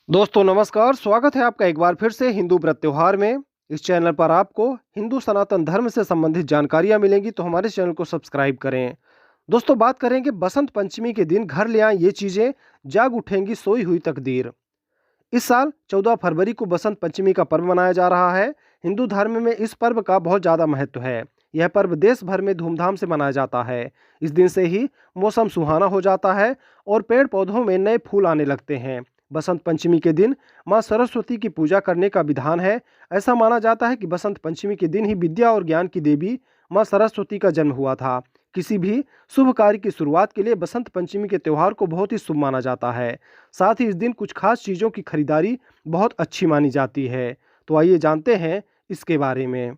दोस्तों नमस्कार, स्वागत है आपका एक बार फिर से हिंदू व्रत त्योहार में। इस चैनल पर आपको हिंदू सनातन धर्म से संबंधित जानकारियां मिलेंगी, तो हमारे चैनल को सब्सक्राइब करें। दोस्तों बात करेंगे बसंत पंचमी के दिन घर ले आएं ये चीजें, जाग उठेंगी सोई हुई तकदीर। इस साल 14 फरवरी को बसंत पंचमी का पर्व मनाया जा रहा है। हिंदू धर्म में इस पर्व का बहुत ज़्यादा महत्व है। यह पर्व देश भर में धूमधाम से मनाया जाता है। इस दिन से ही मौसम सुहाना हो जाता है और पेड़ पौधों में नए फूल आने लगते हैं। बसंत पंचमी के दिन माँ सरस्वती की पूजा करने का विधान है। ऐसा माना जाता है कि बसंत पंचमी के दिन ही विद्या और ज्ञान की देवी माँ सरस्वती का जन्म हुआ था। किसी भी शुभ कार्य की शुरुआत के लिए बसंत पंचमी के त्यौहार को बहुत ही शुभ माना जाता है। साथ ही इस दिन कुछ खास चीज़ों की खरीदारी बहुत अच्छी मानी जाती है। तो आइए जानते हैं इसके बारे में।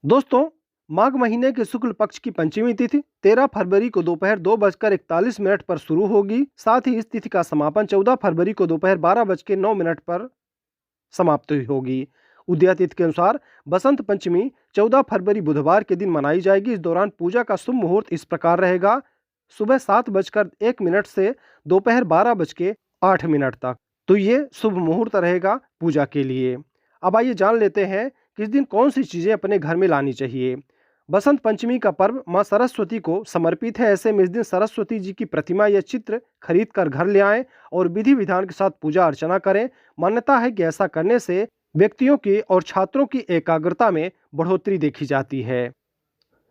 दोस्तों, माघ महीने के शुक्ल पक्ष की पंचमी तिथि 13 फरवरी को दोपहर 2:41 पर शुरू होगी। साथ ही इस तिथि का समापन 14 फरवरी को दोपहर 12:09 पर समाप्त होगी। उदया तिथि के अनुसार बसंत पंचमी 14 फरवरी बुधवार के दिन मनाई जाएगी। इस दौरान पूजा का शुभ मुहूर्त इस प्रकार रहेगा: सुबह 7:01 से दोपहर 12:08 तक। तो ये शुभ मुहूर्त रहेगा पूजा के लिए। अब आइए जान लेते हैं कि इस दिन कौन सी चीज़ें अपने घर में लानी चाहिए। बसंत पंचमी का पर्व माँ सरस्वती को समर्पित है। ऐसे में इस दिन सरस्वती जी की प्रतिमा या चित्र खरीद कर घर ले आएं और विधि विधान के साथ पूजा अर्चना करें। मान्यता है कि ऐसा करने से व्यक्तियों की और छात्रों की एकाग्रता में बढ़ोतरी देखी जाती है।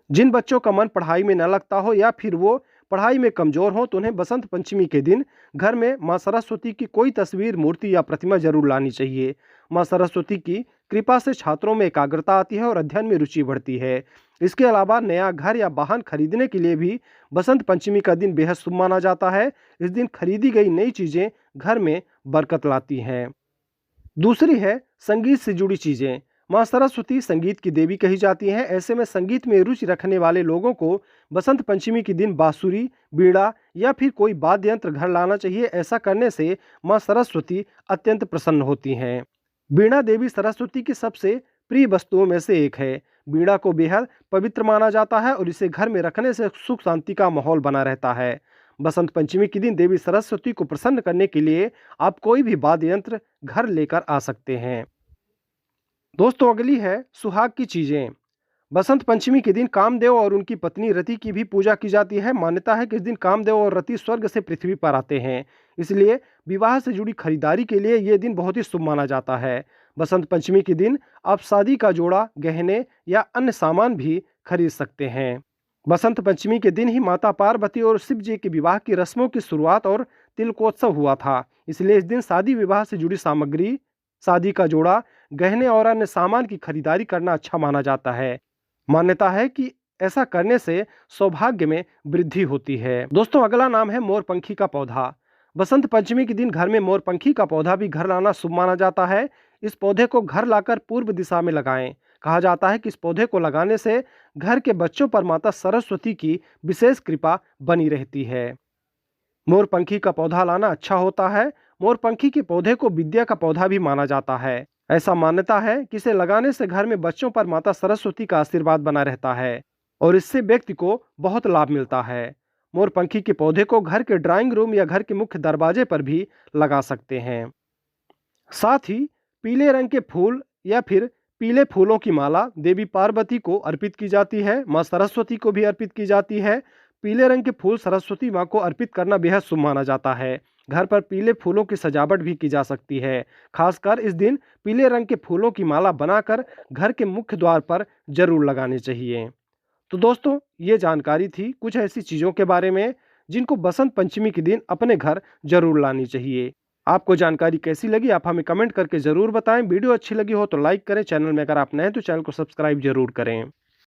जिन बच्चों का मन पढ़ाई में न लगता हो या फिर वो पढ़ाई में कमजोर हो, तो उन्हें बसंत पंचमी के दिन घर में माँ सरस्वती की कोई तस्वीर, मूर्ति या प्रतिमा जरूर लानी चाहिए। माँ सरस्वती की कृपा से छात्रों में एकाग्रता आती है और अध्ययन में रुचि बढ़ती है। इसके अलावा नया घर या वाहन खरीदने के लिए भी बसंत पंचमी का दिन बेहद शुभ माना जाता है। इस दिन खरीदी गई नई चीजें घर में बरकत लाती हैं। दूसरी है संगीत से जुड़ी चीजें। माँ सरस्वती संगीत की देवी कही जाती हैं। ऐसे में संगीत में रुचि रखने वाले लोगों को बसंत पंचमी के दिन बांसुरी, बीड़ा या फिर कोई वाद्य यंत्र घर लाना चाहिए। ऐसा करने से माँ सरस्वती अत्यंत प्रसन्न होती हैं। बीड़ा देवी सरस्वती की सबसे प्रिय वस्तुओं में से एक है। बीड़ा को बेहद पवित्र माना जाता है और इसे घर में रखने से सुख शांति का माहौल बना रहता है। बसंत पंचमी के दिन देवी सरस्वती को प्रसन्न करने के लिए आप कोई भी वाद्य यंत्र घर लेकर आ सकते हैं। दोस्तों अगली है सुहाग की चीजें। बसंत पंचमी के दिन कामदेव और उनकी पत्नी रति की भी पूजा की जाती है। मान्यता है कि इस दिन कामदेव और रति स्वर्ग से पृथ्वी पर आते हैं, इसलिए विवाह से जुड़ी खरीदारी के लिए यह दिन बहुत ही शुभ माना जाता है। बसंत पंचमी के दिन आप शादी का जोड़ा, गहने या अन्य सामान भी खरीद सकते हैं। बसंत पंचमी के दिन ही माता पार्वती और शिव जी के विवाह की रस्मों की शुरुआत और तिलकोत्सव हुआ था, इसलिए इस दिन शादी विवाह से जुड़ी सामग्री, शादी का जोड़ा, गहने और अन्य सामान की खरीदारी करना अच्छा माना जाता है। मान्यता है कि ऐसा करने से सौभाग्य में वृद्धि होती है। दोस्तों अगला नाम है मोरपंखी का पौधा। बसंत पंचमी के दिन घर में मोरपंखी का पौधा भी घर लाना शुभ माना जाता है। इस पौधे को घर लाकर पूर्व दिशा में लगाएं। कहा जाता है कि इस पौधे को लगाने से घर के बच्चों पर माता सरस्वती की विशेष कृपा बनी रहती है। मोरपंखी का पौधा लाना अच्छा होता है। मोरपंखी के पौधे को विद्या का पौधा भी माना जाता है। ऐसा मान्यता है कि इसे लगाने से घर में बच्चों पर माता सरस्वती का आशीर्वाद बना रहता है और इससे व्यक्ति को बहुत लाभ मिलता है। मोरपंखी के पौधे को घर के ड्राइंग रूम या घर के मुख्य दरवाजे पर भी लगा सकते हैं। साथ ही पीले रंग के फूल या फिर पीले फूलों की माला देवी पार्वती को अर्पित की जाती है। माँ सरस्वती को भी अर्पित की जाती है। पीले रंग के फूल सरस्वती माँ को अर्पित करना बेहद शुभ माना जाता है। घर पर पीले फूलों की सजावट भी की जा सकती है। खासकर इस दिन पीले रंग के फूलों की माला बनाकर घर के मुख्य द्वार पर जरूर लगानी चाहिए। तो दोस्तों ये जानकारी थी कुछ ऐसी चीज़ों के बारे में जिनको बसंत पंचमी के दिन अपने घर जरूर लानी चाहिए। आपको जानकारी कैसी लगी आप हमें कमेंट करके ज़रूर बताएं। वीडियो अच्छी लगी हो तो लाइक करें। चैनल में अगर आप नए हैं तो चैनल को सब्सक्राइब जरूर करें।